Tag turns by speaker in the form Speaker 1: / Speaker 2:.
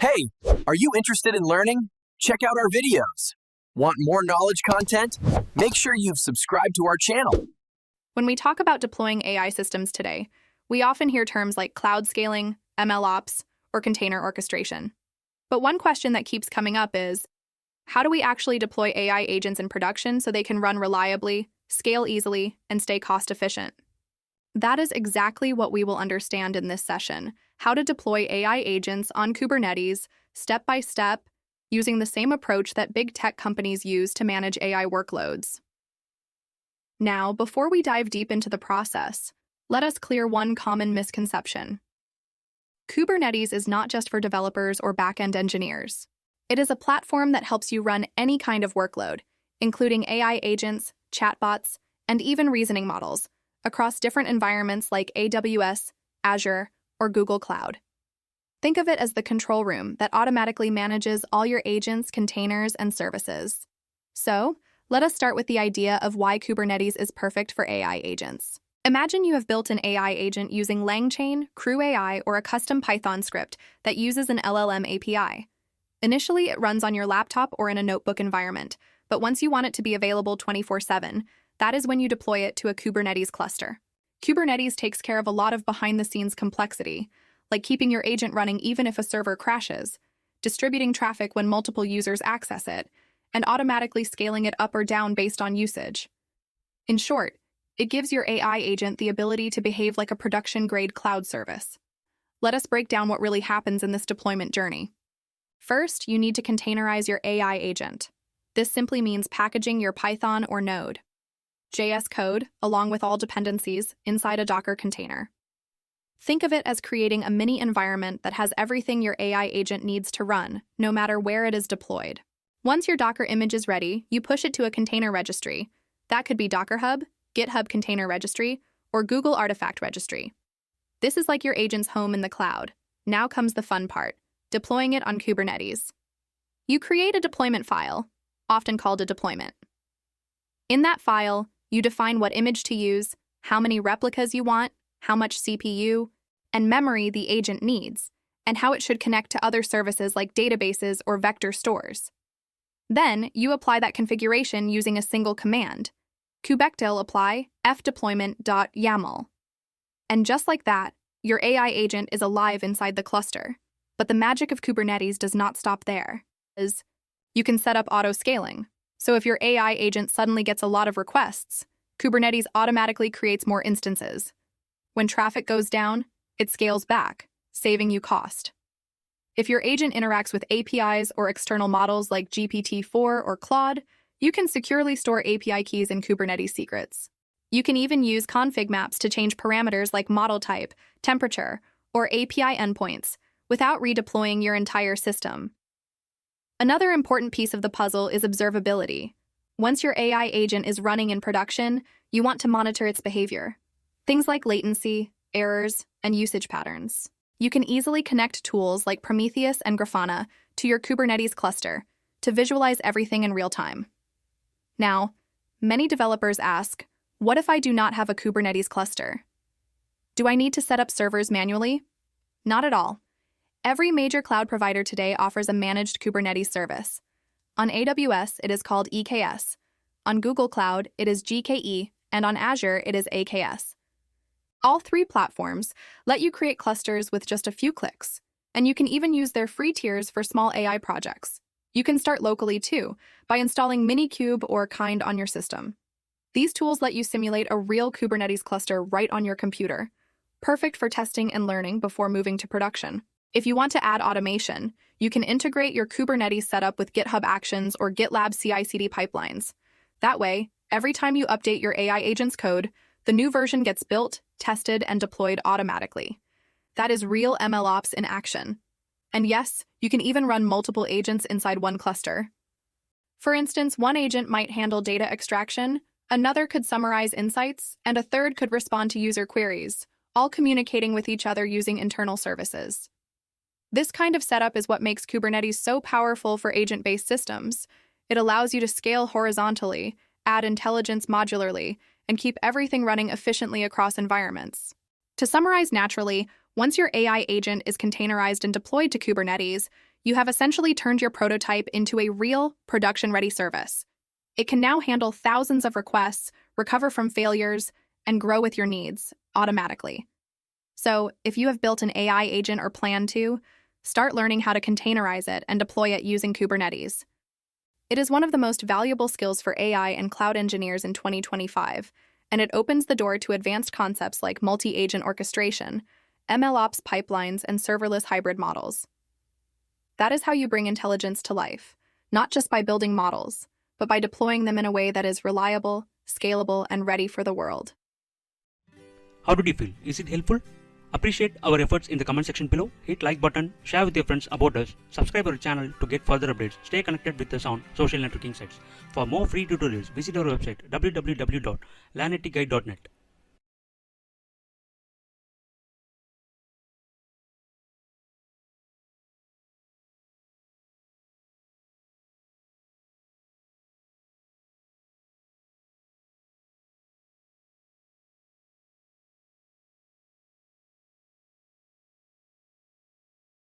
Speaker 1: Hey, are you interested in learning? Check out our videos. Want more knowledge content? Make sure you've subscribed to our channel.
Speaker 2: When we talk about deploying AI systems today, we often hear terms like cloud scaling, mlops, or container orchestration. But one question that keeps coming up is, how do we actually deploy AI agents in production so they can run reliably, scale easily, and stay cost-efficient? That is exactly what we will understand in this session: how to deploy AI agents on Kubernetes, step by step, using the same approach that big tech companies use to manage AI workloads. Now, before we dive deep into the process, let us clear one common misconception. Kubernetes is not just for developers or back-end engineers. It is a platform that helps you run any kind of workload, including AI agents, chatbots, and even reasoning models, across different environments like AWS, Azure, or Google Cloud. Think of it as the control room that automatically manages all your agents, containers, and services. So, let us start with the idea of why Kubernetes is perfect for AI agents. Imagine you have built an AI agent using langchain, crewai, or a custom Python script that uses an LLM API. Initially, it runs on your laptop or in a notebook environment, but once you want it to be available 24/7, that is when you deploy it to a Kubernetes cluster. Kubernetes takes care of a lot of behind-the-scenes complexity, like keeping your agent running even if a server crashes, distributing traffic when multiple users access it, and automatically scaling it up or down based on usage. In short, it gives your AI agent the ability to behave like a production-grade cloud service. Let us break down what really happens in this deployment journey. First, you need to containerize your AI agent. This simply means packaging your Python or Node.js code, along with all dependencies, inside a Docker container. Think of it as creating a mini environment that has everything your AI agent needs to run, no matter where it is deployed. Once your Docker image is ready, you push it to a container registry. That could be Docker Hub, GitHub Container Registry, or Google Artifact Registry. This is like your agent's home in the cloud. Now comes the fun part: deploying it on Kubernetes. You create a deployment file, often called a deployment. In that file, you define what image to use, how many replicas you want, how much CPU and memory the agent needs, and how it should connect to other services like databases or vector stores. Then, you apply that configuration using a single command: kubectl apply fdeployment.yaml. And just like that, your AI agent is alive inside the cluster. But the magic of Kubernetes does not stop there. You can set up autoscaling. So if your AI agent suddenly gets a lot of requests, Kubernetes automatically creates more instances. When traffic goes down, it scales back, saving you cost. If your agent interacts with APIs or external models like GPT-4 or Claude, you can securely store API keys in Kubernetes secrets. You can even use config maps to change parameters like model type, temperature, or API endpoints without redeploying your entire system. Another important piece of the puzzle is observability. Once your AI agent is running in production, you want to monitor its behavior. Things like latency, errors, and usage patterns. You can easily connect tools like Prometheus and Grafana to your Kubernetes cluster to visualize everything in real time. Now, many developers ask, what if I do not have a Kubernetes cluster? Do I need to set up servers manually? Not at all. Every major cloud provider today offers a managed Kubernetes service. On AWS, it is called EKS. On Google Cloud, it is GKE, and on Azure, it is AKS. All three platforms let you create clusters with just a few clicks, and you can even use their free tiers for small AI projects. You can start locally too, by installing Minikube or Kind on your system. These tools let you simulate a real Kubernetes cluster right on your computer, perfect for testing and learning before moving to production. If you want to add automation, you can integrate your Kubernetes setup with GitHub Actions or GitLab CI/CD pipelines. That way, every time you update your AI agent's code, the new version gets built, tested, and deployed automatically. That is real MLOps in action. And yes, you can even run multiple agents inside one cluster. For instance, one agent might handle data extraction, another could summarize insights, and a third could respond to user queries, all communicating with each other using internal services. This kind of setup is what makes Kubernetes so powerful for agent-based systems. It allows you to scale horizontally, add intelligence modularly, and keep everything running efficiently across environments. To summarize naturally, once your AI agent is containerized and deployed to Kubernetes, You have essentially turned your prototype into a real, production-ready service. It can now handle thousands of requests, recover from failures, and grow with your needs automatically. So, if you have built an AI agent or plan to, start learning how to containerize it and deploy it using Kubernetes. It is one of the most valuable skills for AI and cloud engineers in 2025, and it opens the door to advanced concepts like multi-agent orchestration, mlops pipelines, and serverless hybrid models. That is how you bring intelligence to life, not just by building models, but by deploying them in a way that is reliable, scalable, and ready for the world.
Speaker 3: How did you feel? Is it helpful? Appreciate our efforts in the comment section below. Hit like button, share with your friends about us, subscribe our channel to get further updates. Stay connected with us on social networking sites. For more free tutorials, visit our website www.lanetguide.net.